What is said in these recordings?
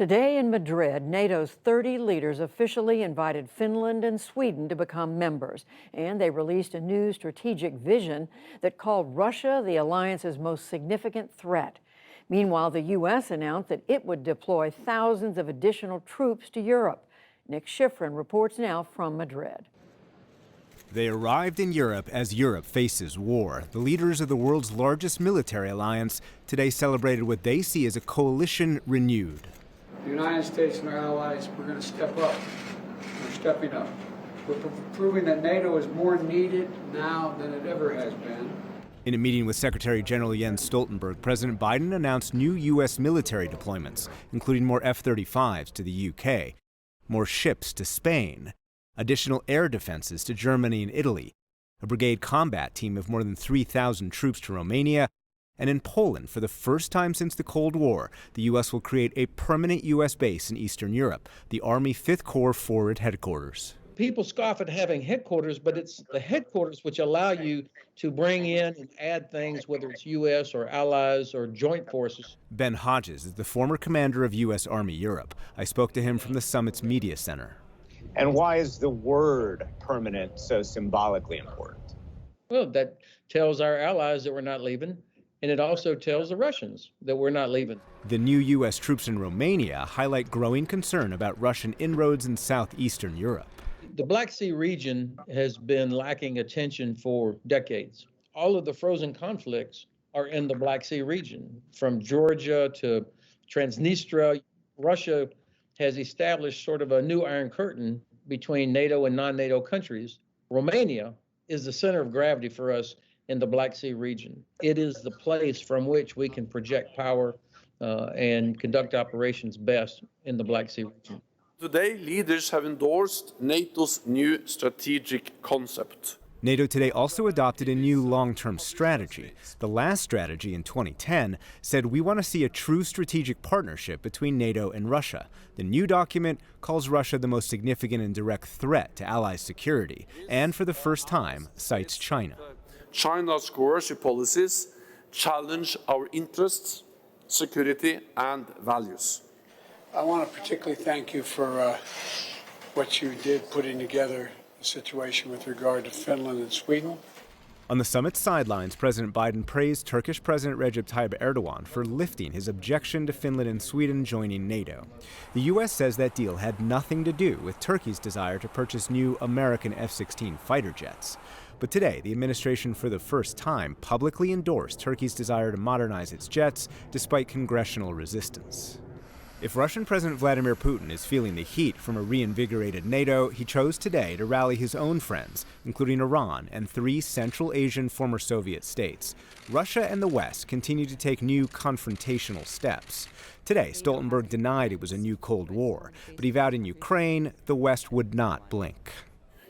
Today in Madrid, NATO's 30 leaders officially invited Finland and Sweden to become members, and they released a new strategic vision that called Russia the alliance's most significant threat. Meanwhile, the U.S. announced that it would deploy thousands of additional troops to Europe. Nick Schifrin reports now from Madrid. They arrived in Europe as Europe faces war. The leaders of the world's largest military alliance today celebrated what they see as a coalition renewed. The United States and our allies, we're going to step up. We're stepping up. We're proving that NATO is more needed now than it ever has been. In a meeting with Secretary General Jens Stoltenberg, President Biden announced new U.S. military deployments, including more F-35s to the U.K., more ships to Spain, additional air defenses to Germany and Italy, a brigade combat team of more than 3,000 troops to Romania, and in Poland, for the first time since the Cold War, the U.S. will create a permanent U.S. base in Eastern Europe, the Army 5th Corps Forward Headquarters. People scoff at having headquarters, but it's the headquarters which allow you to bring in and add things, whether it's U.S. or allies or joint forces. Ben Hodges is the former commander of U.S. Army Europe. I spoke to him from the summit's media center. And why is the word permanent so symbolically important? Well, that tells our allies that we're not leaving, and it also tells the Russians that we're not leaving. The new U.S. troops in Romania highlight growing concern about Russian inroads in southeastern Europe. The Black Sea region has been lacking attention for decades. All of the frozen conflicts are in the Black Sea region, from Georgia to Transnistria. Russia has established sort of a new Iron Curtain between NATO and non-NATO countries. Romania is the center of gravity for us in the Black Sea region. It is the place from which we can project power and conduct operations best in the Black Sea region. Today, leaders have endorsed NATO's new strategic concept. NATO today also adopted a new long-term strategy. The last strategy in 2010 said we want to see a true strategic partnership between NATO and Russia. The new document calls Russia the most significant and direct threat to Allies' security, and for the first time cites China. China's coercive policies challenge our interests, security, and values. I want to particularly thank you for what you did putting together the situation with regard to Finland and Sweden. On the summit's sidelines, President Biden praised Turkish President Recep Tayyip Erdogan for lifting his objection to Finland and Sweden joining NATO. The U.S. says that deal had nothing to do with Turkey's desire to purchase new American F-16 fighter jets. But today, the administration for the first time publicly endorsed Turkey's desire to modernize its jets despite congressional resistance. If Russian President Vladimir Putin is feeling the heat from a reinvigorated NATO, he chose today to rally his own friends, including Iran and 3 Central Asian former Soviet states. Russia and the West continue to take new confrontational steps. Today, Stoltenberg denied it was a new Cold War, but he vowed in Ukraine the West would not blink.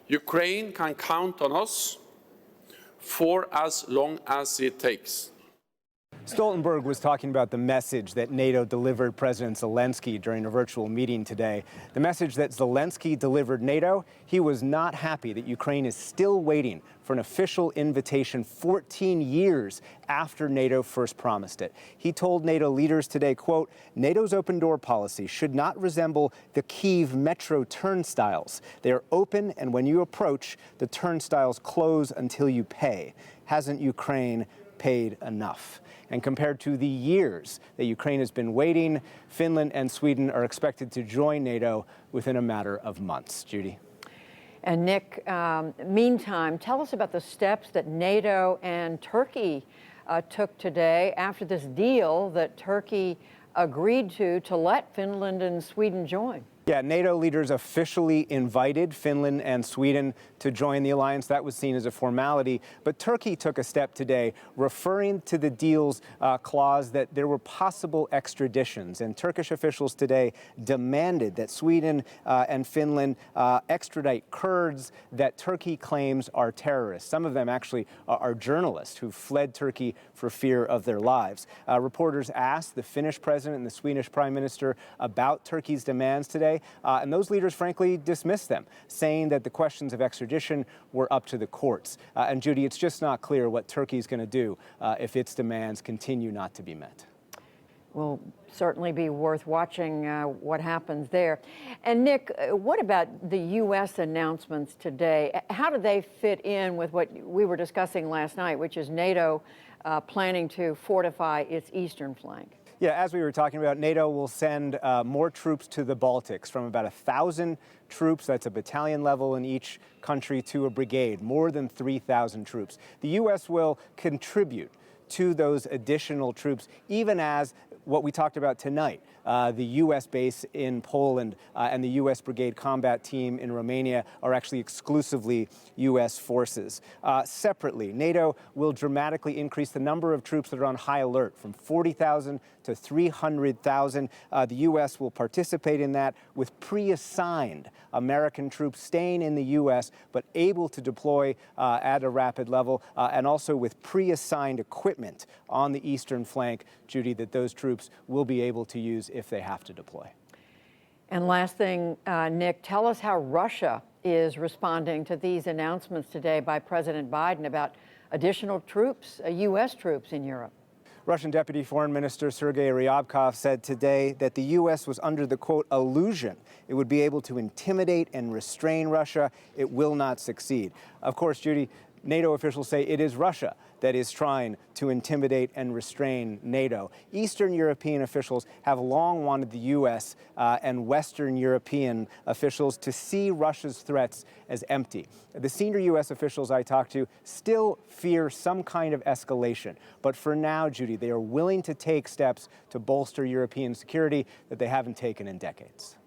Ukraine can count on us for as long as it takes. Stoltenberg was talking about the message that NATO delivered President Zelensky during a virtual meeting today. The message that Zelensky delivered NATO, he was not happy that Ukraine is still waiting for an official invitation 14 years after NATO first promised it. He told NATO leaders today, quote, NATO's open door policy should not resemble the Kyiv metro turnstiles. They are open, and when you approach, the turnstiles close until you pay. Hasn't Ukraine paid enough? And compared to the years that Ukraine has been waiting, Finland and Sweden are expected to join NATO within a matter of months. Judy. And Nick, meantime, tell us about the steps that NATO and Turkey took today after this deal that Turkey agreed to let Finland and Sweden join. Yeah, NATO leaders officially invited Finland and Sweden to join the alliance. That was seen as a formality. But Turkey took a step today, referring to the deal's clause that there were possible extraditions. And Turkish officials today demanded that Sweden and Finland extradite Kurds that Turkey claims are terrorists. Some of them actually are journalists who fled Turkey for fear of their lives. Reporters asked the Finnish president and the Swedish prime minister about Turkey's demands today. And those leaders, frankly, dismissed them, saying that the questions of extradition were up to the courts. And Judy, it's just not clear what Turkey is going to do if its demands continue not to be met. Will certainly be worth watching what happens there. And Nick, what about the U.S. announcements today? How do they fit in with what we were discussing last night, which is NATO planning to fortify its eastern flank? Yeah, as we were talking about, NATO will send more troops to the Baltics, from about 1,000 troops, that's a battalion level in each country, to a brigade, more than 3,000 troops. The U.S. will contribute to those additional troops, even as what we talked about tonight, the U.S. base in Poland and the U.S. Brigade Combat Team in Romania are actually exclusively U.S. forces. Separately, NATO will dramatically increase the number of troops that are on high alert, from 40,000 to 300,000. The U.S. will participate in that with pre-assigned American troops staying in the U.S. but able to deploy at a rapid level, and also with pre-assigned equipment on the eastern flank, Judy, that those troops will be able to use if they have to deploy. And last thing, Nick, tell us how Russia is responding to these announcements today by President Biden about additional troops, U.S. troops in Europe. Russian Deputy Foreign Minister Sergei Ryabkov said today that the U.S. was under the, quote, illusion it would be able to intimidate and restrain Russia. It will not succeed. Of course, Judy, NATO officials say it is Russia that is trying to intimidate and restrain NATO. Eastern European officials have long wanted the U.S. And Western European officials to see Russia's threats as empty. The senior U.S. officials I talked to still fear some kind of escalation. But for now, Judy, they are willing to take steps to bolster European security that they haven't taken in decades.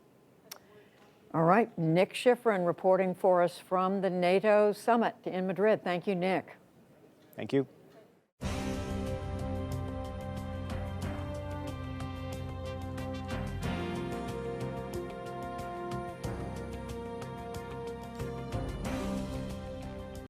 All right, Nick Schifrin reporting for us from the NATO summit in Madrid. Thank you, Nick. Thank you.